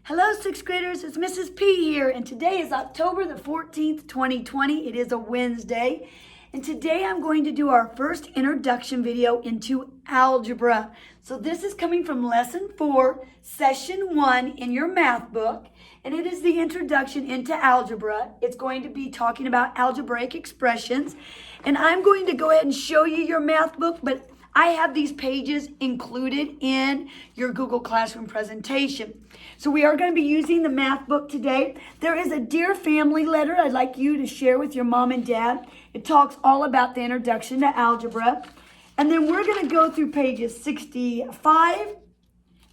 Hello, sixth graders. It's Mrs. P here, and today is October the 14th, 2020. It is a Wednesday, and today I'm going to do our first introduction video into algebra. So this is coming from Lesson 4, Session 1 in your math book, and it is the introduction into algebra. It's going to be talking about algebraic expressions, and I'm going to go ahead and show you your math book, but I have these pages included in your Google Classroom presentation. So we are going to be using the math book today. There is a Dear Family letter I'd like you to share with your mom and dad. It talks all about the introduction to algebra. And then we're going to go through pages 65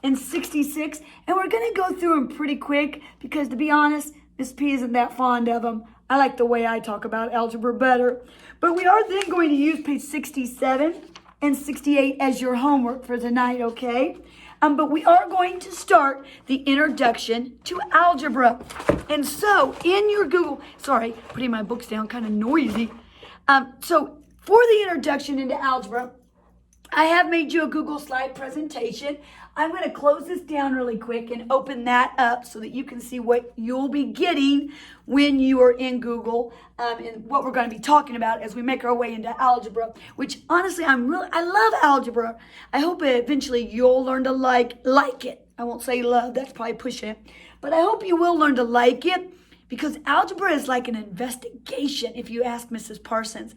and 66. And we're going to go through them pretty quick because, to be honest, Miss P isn't that fond of them. I like the way I talk about algebra better. But we are then going to use page 67 and 68 as your homework for tonight, okay? But we are going to start the introduction to algebra. And so in your Google, sorry, putting my books down, kind of noisy. So for the introduction into algebra, I have made you a Google slide presentation. I'm going to close this down really quick and open that up so that you can see what you'll be getting when you are in Google and what we're going to be talking about as we make our way into algebra, which honestly, I love algebra. I hope eventually you'll learn to like it. I won't say love, that's probably pushing it. But I hope you will learn to like it, because algebra is like an investigation, if you ask Mrs. Parsons.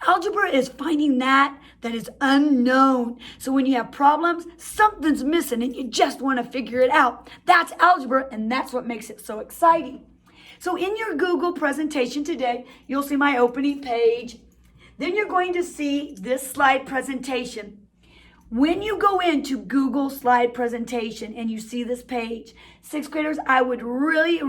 Algebra is finding that is unknown. So when you have problems, something's missing and you just want to figure it out. That's algebra, and that's what makes it so exciting. So in your Google presentation today, you'll see my opening page. Then you're going to see this slide presentation. When you go into Google slide presentation and you see this page, sixth graders, I would really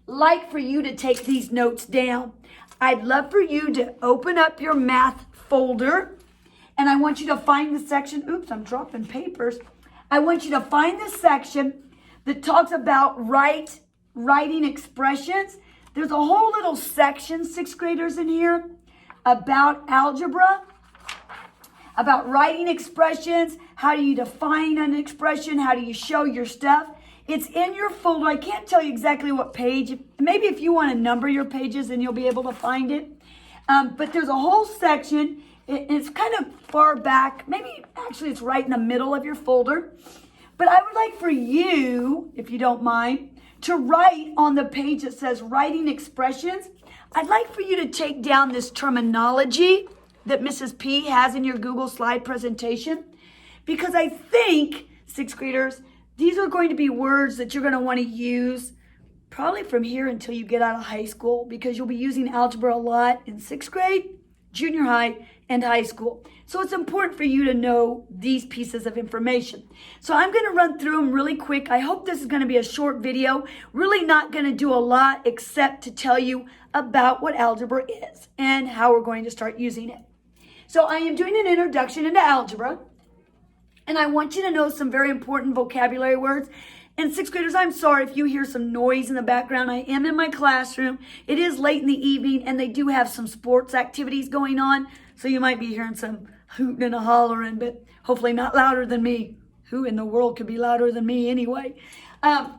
like for you to take these notes down. I'd love for you to open up your math folder, and I want you to find the section, oops, I'm dropping papers. I want you to find the section that talks about writing expressions. There's a whole little section, sixth graders, in here about algebra. About writing expressions, how do you define an expression, how do you show your stuff. It's in your folder. I can't tell you exactly what page. Maybe if you want to number your pages, then you'll be able to find it. But there's a whole section. It's kind of far back. Maybe actually it's right in the middle of your folder. But I would like for you, if you don't mind, to write on the page that says writing expressions. I'd like for you to take down this terminology that Mrs. P has in your Google slide presentation, because I think, sixth graders, these are going to be words that you're going to want to use probably from here until you get out of high school, because you'll be using algebra a lot in sixth grade, junior high, and high school. So it's important for you to know these pieces of information. So I'm going to run through them really quick. I hope this is going to be a short video. Really not going to do a lot except to tell you about what algebra is and how we're going to start using it. So I am doing an introduction into algebra, and I want you to know some very important vocabulary words. And sixth graders, I'm sorry if you hear some noise in the background. I am in my classroom. It is late in the evening, and they do have some sports activities going on, so you might be hearing some hooting and a hollering, but hopefully not louder than me. Who in the world could be louder than me anyway?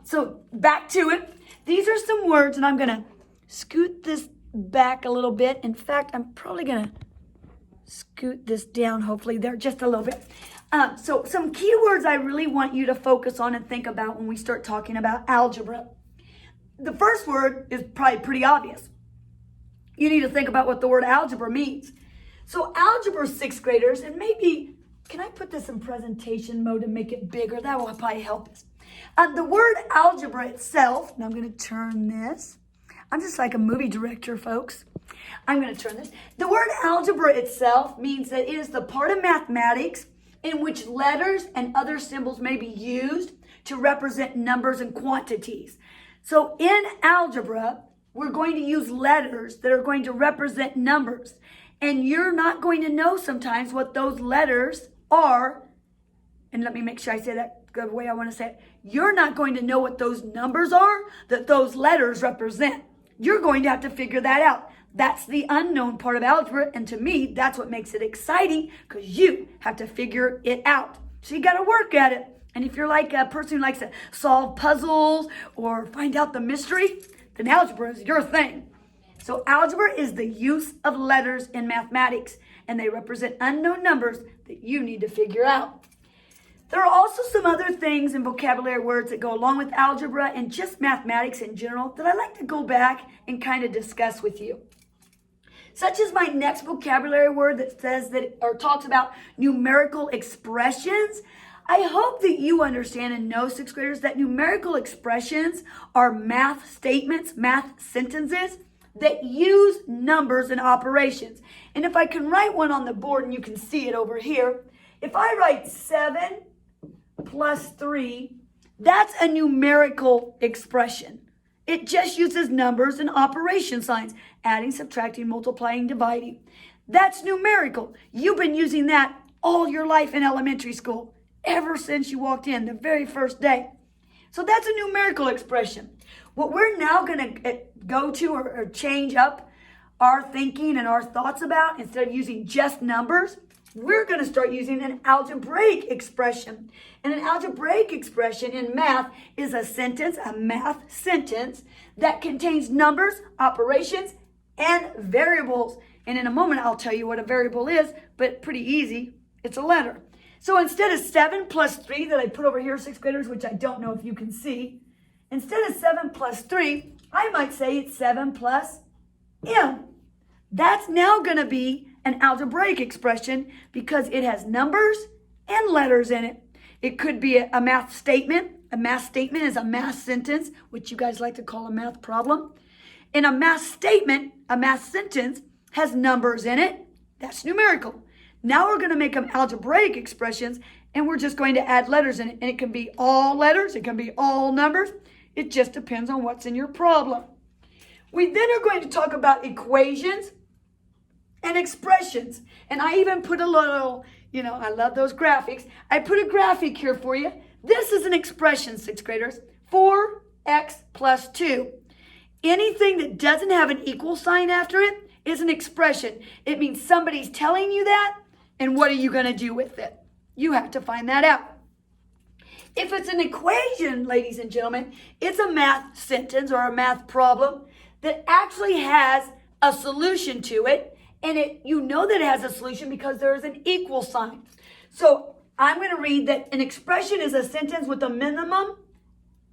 So back to it. These are some words, and I'm going to scoot this back a little bit. In fact, I'm probably going to scoot this down, hopefully there, just a little bit. So some keywords I really want you to focus on and think about when we start talking about algebra. The first word is probably pretty obvious. You need to think about what the word algebra means. So algebra, sixth graders, and maybe, can I put this in presentation mode and make it bigger? That will probably help us. The word algebra itself, and I'm going to turn this. I'm just like a movie director, folks. I'm going to turn this. The word algebra itself means that it is the part of mathematics in which letters and other symbols may be used to represent numbers and quantities. So in algebra, we're going to use letters that are going to represent numbers. And you're not going to know sometimes what those letters are. And let me make sure I say that the way I want to say it. You're not going to know what those numbers are that those letters represent. You're going to have to figure that out. That's the unknown part of algebra, and to me, that's what makes it exciting, because you have to figure it out. So you got to work at it. And if you're like a person who likes to solve puzzles or find out the mystery, then algebra is your thing. So algebra is the use of letters in mathematics, and they represent unknown numbers that you need to figure out. There are also some other things and vocabulary words that go along with algebra and just mathematics in general that I like to go back and kind of discuss with you. Such as my next vocabulary word that says that, or talks about numerical expressions. I hope that you understand and know, sixth graders, that numerical expressions are math statements, math sentences that use numbers and operations. And if I can write one on the board, and you can see it over here, if I write 7 plus 3, that's a numerical expression. It just uses numbers and operation signs, adding, subtracting, multiplying, dividing. That's numerical. You've been using that all your life in elementary school, ever since you walked in the very first day. So that's a numerical expression. What we're now going to go to or change up our thinking and our thoughts about, instead of using just numbers, we're going to start using an algebraic expression. And an algebraic expression in math is a sentence, a math sentence, that contains numbers, operations, and variables. And in a moment, I'll tell you what a variable is, but pretty easy. It's a letter. So instead of 7 plus 3 that I put over here, sixth graders, which I don't know if you can see, instead of 7 plus 3, I might say it's 7 plus m. That's now going to be an algebraic expression because it has numbers and letters in it. It could be a math statement. A math statement is a math sentence, which you guys like to call a math problem. And a math statement, a math sentence, has numbers in it. That's numerical. Now we're going to make them algebraic expressions, and we're just going to add letters in it. And it can be all letters. It can be all numbers. It just depends on what's in your problem. We then are going to talk about equations and expressions. And I even put a little, I love those graphics. I put a graphic here for you. This is an expression, sixth graders. 4x plus 2. Anything that doesn't have an equal sign after it is an expression. It means somebody's telling you that, and what are you going to do with it? You have to find that out. If it's an equation, ladies and gentlemen, it's a math sentence or a math problem that actually has a solution to it. And you know that it has a solution because there is an equal sign. So I'm going to read that an expression is a sentence with a minimum,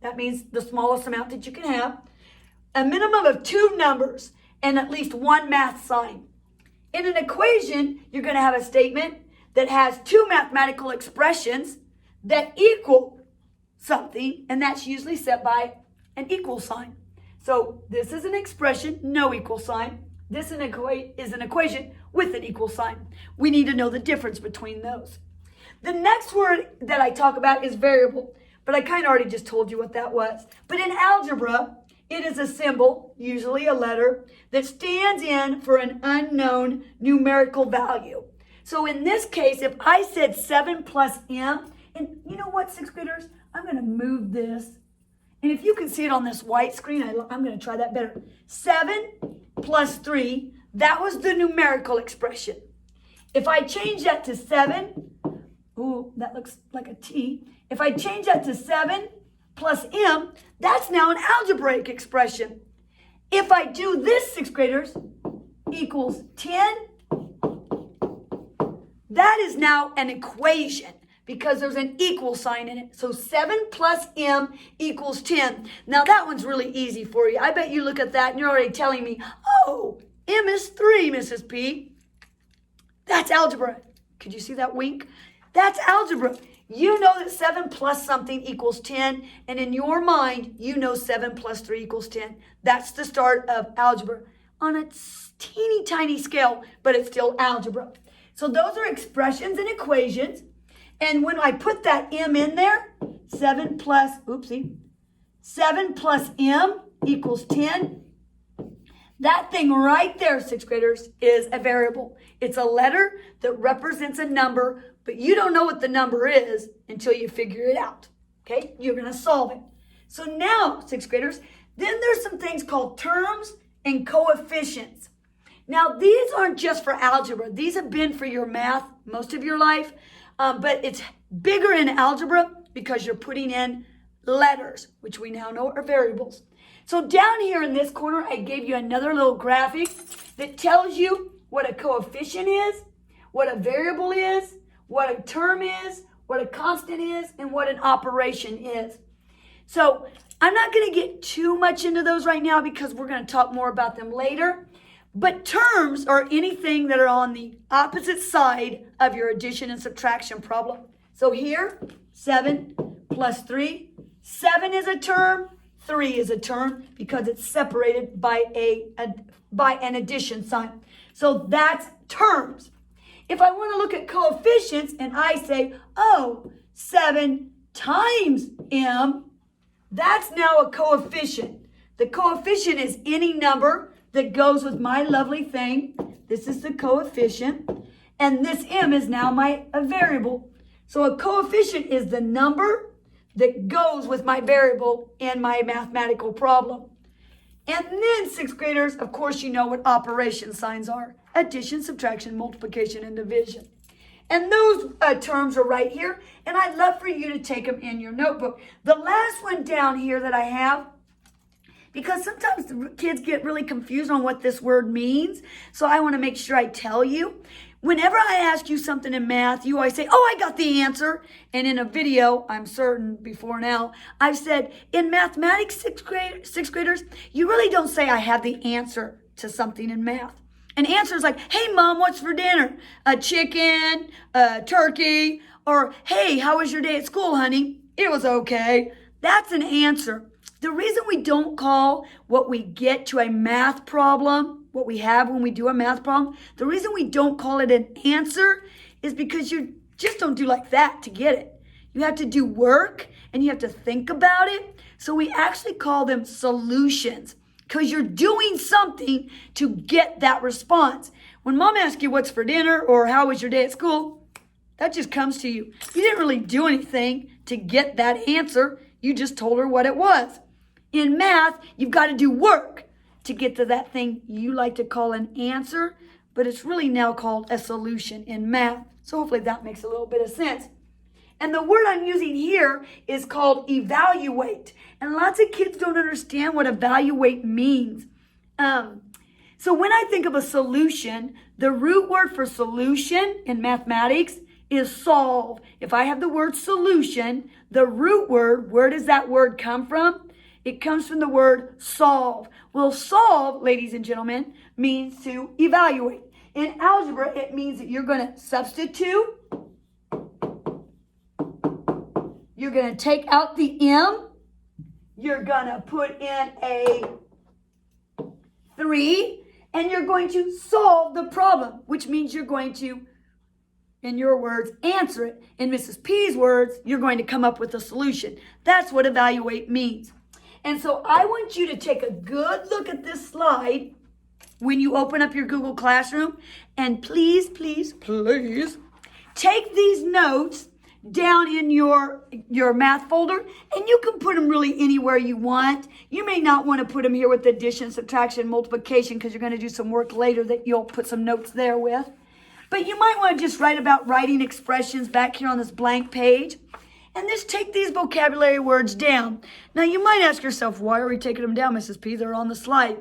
that means the smallest amount that you can have, a minimum of 2 numbers and at least 1 math sign. In an equation, you're going to have a statement that has 2 mathematical expressions that equal something, and that's usually set by an equal sign. So this is an expression, no equal sign. This is an equation with an equal sign. We need to know the difference between those. The next word that I talk about is variable, but I kind of already just told you what that was. But in algebra, it is a symbol, usually a letter, that stands in for an unknown numerical value. So in this case, if I said 7 plus m, and you know what, sixth graders? I'm going to move this. And if you can see it on this white screen, I'm going to try that better. 7 plus 3, that was the numerical expression. If I change that to 7, ooh, that looks like a T. If I change that to 7 plus m, that's now an algebraic expression. If I do this, sixth graders, equals 10, that is now an equation because there's an equal sign in it. So 7 plus m equals 10. Now that one's really easy for you. I bet you look at that and you're already telling me, oh, m is 3, Mrs. P. That's algebra. Could you see that wink? That's algebra. You know that 7 plus something equals 10, and in your mind, you know 7 plus 3 equals 10. That's the start of algebra on a teeny tiny scale, but it's still algebra. So those are expressions and equations. And when I put that m in there, 7 plus m equals 10. That thing right there, sixth graders, is a variable. It's a letter that represents a number, but you don't know what the number is until you figure it out. Okay? You're going to solve it. So now, sixth graders, then there's some things called terms and coefficients. Now, these aren't just for algebra. These have been for your math most of your life, but it's bigger in algebra because you're putting in letters, which we now know are variables. So down here in this corner, I gave you another little graphic that tells you what a coefficient is, what a variable is, what a term is, what a constant is, and what an operation is. So I'm not going to get too much into those right now because we're going to talk more about them later. But terms are anything that are on the opposite side of your addition and subtraction problem. So here, 7 plus 3. 7 is a term, 3 is a term because it's separated by an addition sign. So that's terms. If I want to look at coefficients and I say, oh, 7 times m, that's now a coefficient. The coefficient is any number that goes with my lovely thing. This is the coefficient. And this m is now a variable. So a coefficient is the number that goes with my variable in my mathematical problem. And then, sixth graders, of course, you know what operation signs are. Addition, subtraction, multiplication, and division. And those terms are right here. And I'd love for you to take them in your notebook. The last one down here that I have, because sometimes the kids get really confused on what this word means. So I want to make sure I tell you. Whenever I ask you something in math, you always say, oh, I got the answer. And in a video, I'm certain before now, I've said, in mathematics, sixth graders, you really don't say I have the answer to something in math. An answer is like, hey, Mom, what's for dinner? A chicken, a turkey, or hey, how was your day at school, honey? It was okay. That's an answer. The reason we don't call what we get to a math problem, what we have when we do a math problem, the reason we don't call it an answer is because you just don't do like that to get it. You have to do work and you have to think about it. So we actually call them solutions because you're doing something to get that response. When Mom asks you what's for dinner or how was your day at school, that just comes to you. You didn't really do anything to get that answer. You just told her what it was. In math, you've got to do work to get to that thing you like to call an answer, but it's really now called a solution in math. So hopefully that makes a little bit of sense. And the word I'm using here is called evaluate. And lots of kids don't understand what evaluate means. So when I think of a solution, the root word for solution in mathematics is solve. If I have the word solution, the root word, where does that word come from? It comes from the word solve. Well, solve, ladies and gentlemen, means to evaluate. In algebra, it means that you're going to substitute. You're going to take out the m. You're going to put in a 3. And you're going to solve the problem, which means you're going to, in your words, answer it. In Mrs. P's words, you're going to come up with a solution. That's what evaluate means. And so I want you to take a good look at this slide when you open up your Google Classroom. And please, please, please take these notes down in your math folder. And you can put them really anywhere you want. You may not want to put them here with addition, subtraction, multiplication because you're going to do some work later that you'll put some notes there with. But you might want to just write about writing expressions back here on this blank page. And just take these vocabulary words down. Now, you might ask yourself, why are we taking them down, Mrs. P? They're on the slide.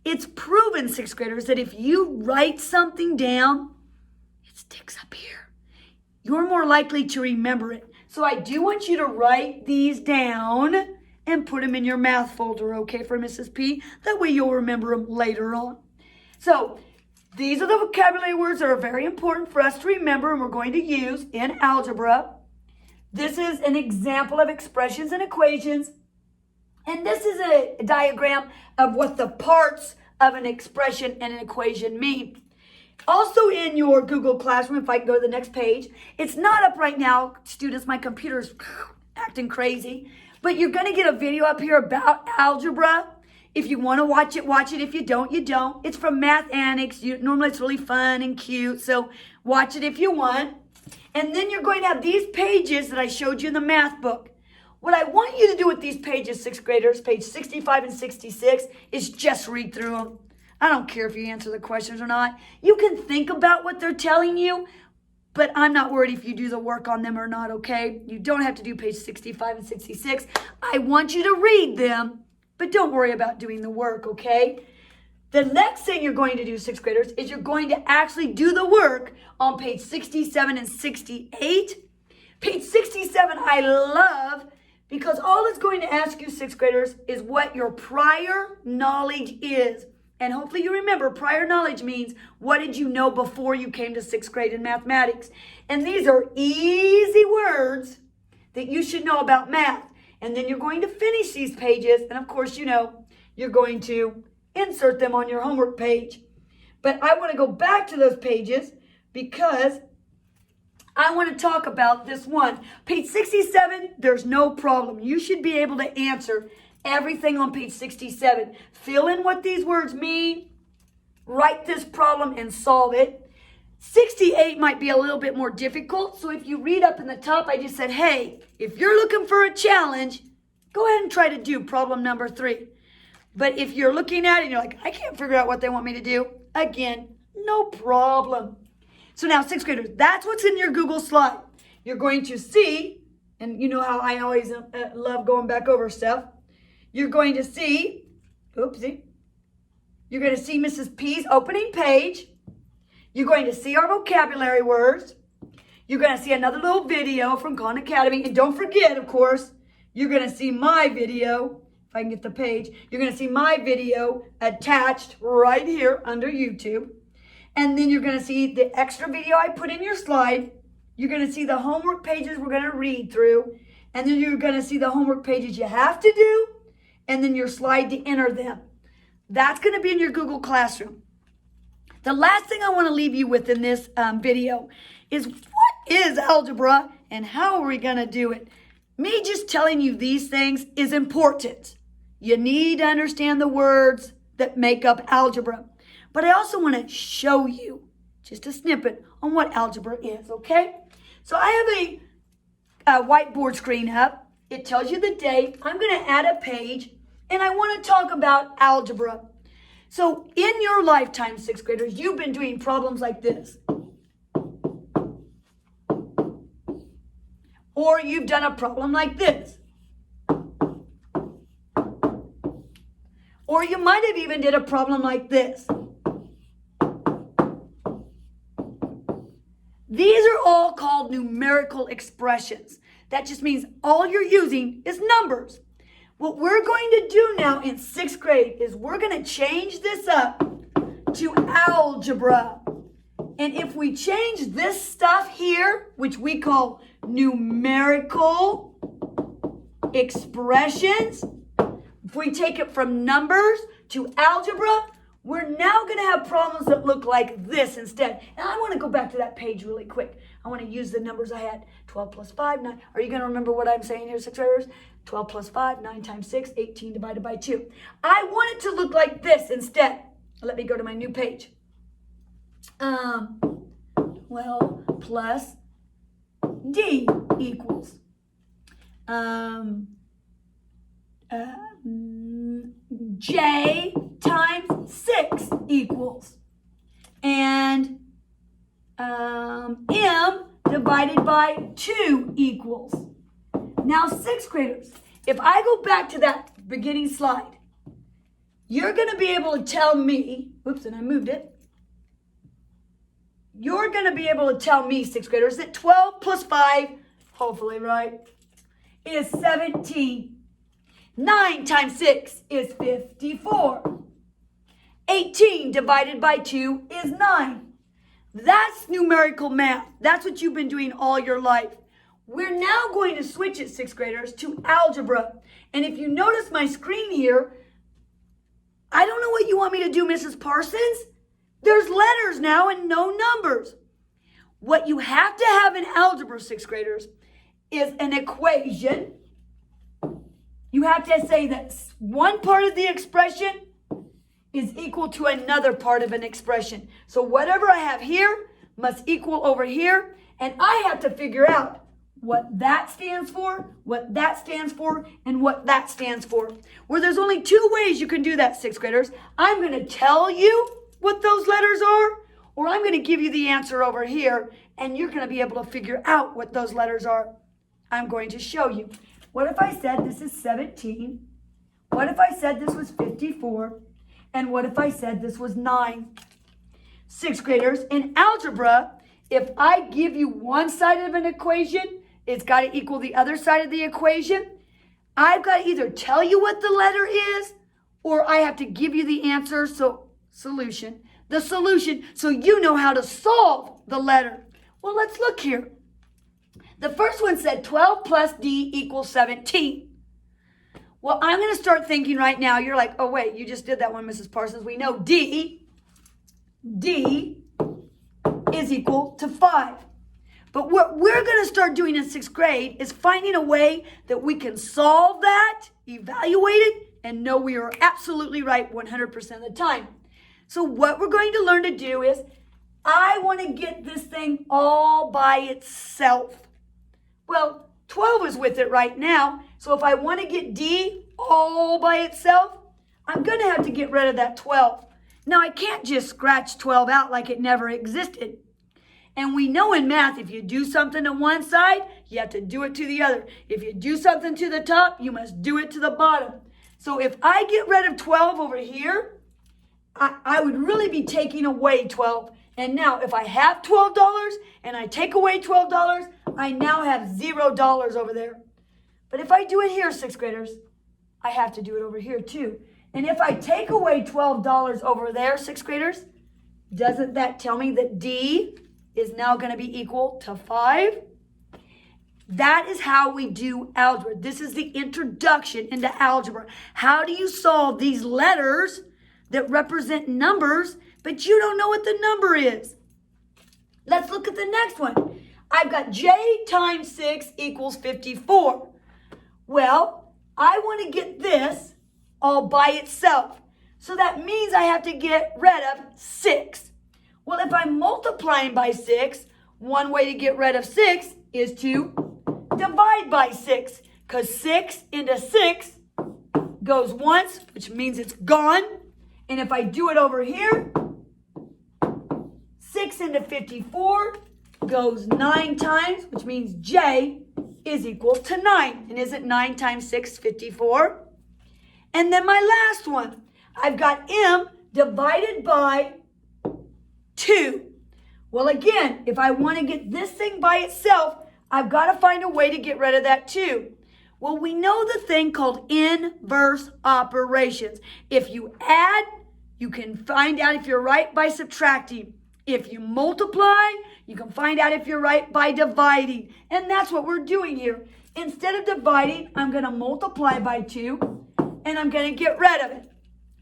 It's proven, sixth graders, that if you write something down, it sticks up here. You're more likely to remember it. So I do want you to write these down and put them in your math folder, okay, for Mrs. P? That way you'll remember them later on. So these are the vocabulary words that are very important for us to remember and we're going to use in algebra. This is an example of expressions and equations. And this is a diagram of what the parts of an expression and an equation mean. Also in your Google Classroom, if I can go to the next page, it's not up right now, students, my computer's acting crazy, but you're going to get a video up here about algebra. If you want to watch it, watch it. If you don't, you don't. It's from Math Annex. Normally it's really fun and cute, so watch it if you want. And then you're going to have these pages that I showed you in the math book. What I want you to do with these pages, sixth graders, page 65 and 66, is just read through them. I don't care if you answer the questions or not. You can think about what they're telling you, but I'm not worried if you do the work on them or not, okay? You don't have to do page 65 and 66. I want you to read them, but don't worry about doing the work, okay? The next thing you're going to do, sixth graders, is you're going to actually do the work on page 67 and 68. Page 67 I love because all it's going to ask you, sixth graders, is what your prior knowledge is. And hopefully you remember, prior knowledge means what did you know before you came to sixth grade in mathematics. And these are easy words that you should know about math. And then you're going to finish these pages. And of course, you know, you're going to insert them on your homework page. But I want to go back to those pages because I want to talk about this one. Page 67, there's no problem. You should be able to answer everything on page 67. Fill in what these words mean, write this problem and solve it. 68 might be a little bit more difficult. So if you read up in the top, I just said, hey, if you're looking for a challenge, go ahead and try to do problem number 3. But if you're looking at it and you're like, I can't figure out what they want me to do, again, no problem. So now, sixth graders, that's what's in your Google slide. You're going to see, and you know how I always love going back over stuff. You're going to see, oopsie, you're going to see Mrs. P's opening page. You're going to see our vocabulary words. You're going to see another little video from Khan Academy. And don't forget, of course, you're going to see my video. If I can get the page, you're going to see my video attached right here under YouTube. And then you're going to see the extra video I put in your slide. You're going to see the homework pages we're going to read through. And then you're going to see the homework pages you have to do. And then your slide to enter them. That's going to be in your Google Classroom. The last thing I want to leave you with in this video is what is algebra and how are we going to do it? Me just telling you these things is important. You need to understand the words that make up algebra. But I also want to show you just a snippet on what algebra is, okay? So I have a whiteboard screen up. It tells you the date. I'm going to add a page, and I want to talk about algebra. So in your lifetime, sixth graders, you've been doing problems like this. Or you've done a problem like this. Or you might have even did a problem like this. These are all called numerical expressions. That just means all you're using is numbers. What we're going to do now in sixth grade is we're going to change this up to algebra. And if we change this stuff here, which we call numerical expressions, if we take it from numbers to algebra, we're now going to have problems that look like this instead. And I want to go back to that page really quick. I want to use the numbers I had. 12 plus 5, 9. Are you going to remember what I'm saying here, sixth graders? 12 plus 5, 9 times 6, 18 divided by 2. I want it to look like this instead. Let me go to my new page. 12 plus D equals J times 6 equals. And M divided by 2 equals. Now, sixth graders, if I go back to that beginning slide, you're going to be able to tell me, oops, and I moved it. You're going to be able to tell me, sixth graders, that 12 plus 5, hopefully, right, is 17. 9 times 6 is 54. 18 divided by 2 is 9. That's numerical math. That's what you've been doing all your life. We're now going to switch it, sixth graders, to algebra. And if you notice my screen here, I don't know what you want me to do, Mrs. Parsons. There's letters now and no numbers. What you have to have in algebra, sixth graders, is an equation. You have to say that one part of the expression is equal to another part of an expression. So whatever I have here must equal over here. And I have to figure out what that stands for, what that stands for, and what that stands for. Where there's only 2 ways you can do that, sixth graders. I'm going to tell you what those letters are, or I'm going to give you the answer over here, and you're going to be able to figure out what those letters are. I'm going to show you. What if I said this is 17? What if I said this was 54? And what if I said this was 9? Sixth graders, in algebra, if I give you one side of an equation, it's got to equal the other side of the equation. I've got to either tell you what the letter is, or I have to give you the answer, the solution, so you know how to solve the letter. Well, let's look here. The first one said 12 plus D equals 17. Well, I'm going to start thinking right now. You're like, oh, wait, you just did that one, Mrs. Parsons. We know D is equal to 5. But what we're going to start doing in sixth grade is finding a way that we can solve that, evaluate it, and know we are absolutely right 100% of the time. So what we're going to learn to do is, I want to get this thing all by itself. Well, 12 is with it right now. So if I want to get D all by itself, I'm going to have to get rid of that 12. Now, I can't just scratch 12 out like it never existed. And we know in math, if you do something to one side, you have to do it to the other. If you do something to the top, you must do it to the bottom. So if I get rid of 12 over here, I would really be taking away 12. And now if I have $12 and I take away $12, I now have $0 over there. But if I do it here, sixth graders, I have to do it over here too. And if I take away $12 over there, sixth graders, doesn't that tell me that D is now going to be equal to 5? That is how we do algebra. This is the introduction into algebra. How do you solve these letters that represent numbers, but you don't know what the number is? Let's look at the next one. I've got J times 6 equals 54. Well, I want to get this all by itself. So that means I have to get rid of 6. Well, if I'm multiplying by 6, one way to get rid of 6 is to divide by 6. Because 6 into 6 goes once, which means it's gone. And if I do it over here, 6 into 54 goes 9 times, which means J is equal to 9. And isn't 9 times 6, 54? And then my last one, I've got M divided by 2. Well, again, if I want to get this thing by itself, I've got to find a way to get rid of that 2. Well, we know the thing called inverse operations. If you add, you can find out if you're right by subtracting. If you multiply, you can find out if you're right by dividing. And that's what we're doing here. Instead of dividing, I'm going to multiply by 2, and I'm going to get rid of it.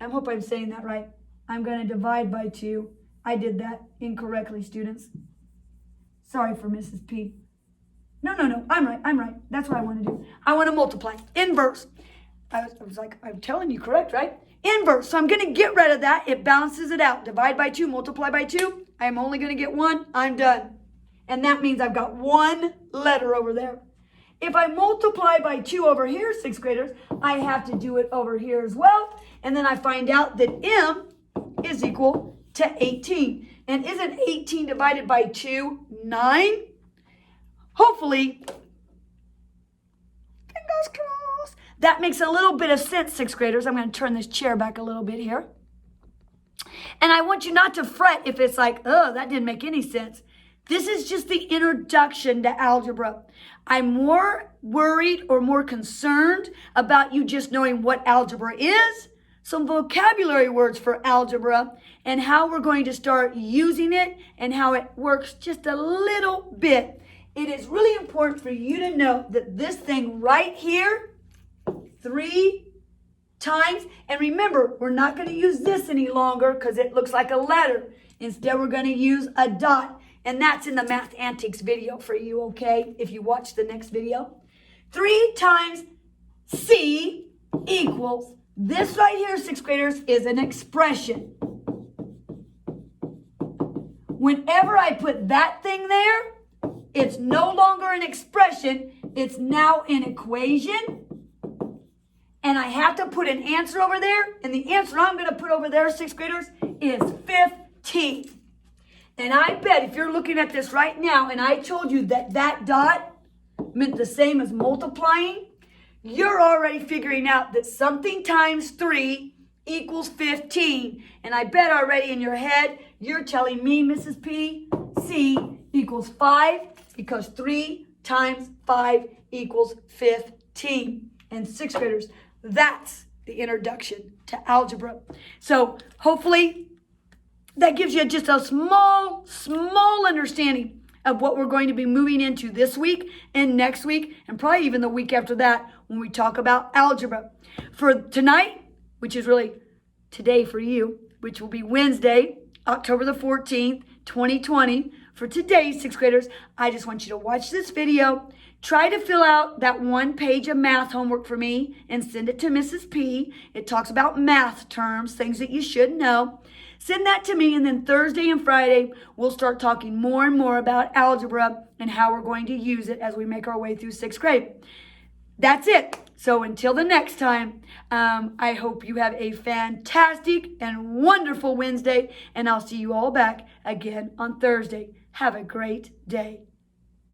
I hope I'm saying that right. I'm going to divide by 2. I did that incorrectly, students. Sorry for Mrs. P. No, I'm right. That's what I want to do. I want to multiply. Inverse. I was like, I'm telling you correct, right? Inverse. So I'm going to get rid of that. It balances it out. Divide by 2, multiply by 2. I'm only going to get 1. I'm done. And that means I've got one letter over there. If I multiply by 2 over here, sixth graders, I have to do it over here as well. And then I find out that M is equal to 18. And isn't 18 divided by 2, 9? Hopefully, fingers crossed. That makes a little bit of sense, sixth graders. I'm going to turn this chair back a little bit here. And I want you not to fret if it's like, oh, that didn't make any sense. This is just the introduction to algebra. I'm more worried or more concerned about you just knowing what algebra is, some vocabulary words for algebra, and how we're going to start using it and how it works just a little bit. It is really important for you to know that this thing right here, 3 times, and remember, we're not going to use this any longer because it looks like a letter. Instead, we're going to use a dot. And that's in the Math Antics video for you, okay? If you watch the next video. 3 times C equals, this right here, sixth graders, is an expression. Whenever I put that thing there, it's no longer an expression. It's now an equation. And I have to put an answer over there. And the answer I'm going to put over there, sixth graders, is 15. And I bet if you're looking at this right now and I told you that that dot meant the same as multiplying, you're already figuring out that something times 3 equals 15. And I bet already in your head, you're telling me, Mrs. P, C equals 5 because 3 times 5 equals 15. And sixth graders, that's the introduction to algebra. So hopefully that gives you just a small understanding of what we're going to be moving into this week and next week, and probably even the week after that when we talk about algebra. For tonight, which is really today for you, which will be Wednesday, October the 14th, 2020. For today's sixth graders, I just want you to watch this video. Try to fill out that 1 page of math homework for me and send it to Mrs. P. It talks about math terms, things that you should know. Send that to me, and then Thursday and Friday, we'll start talking more and more about algebra and how we're going to use it as we make our way through sixth grade. That's it. So until the next time, I hope you have a fantastic and wonderful Wednesday, and I'll see you all back again on Thursday. Have a great day.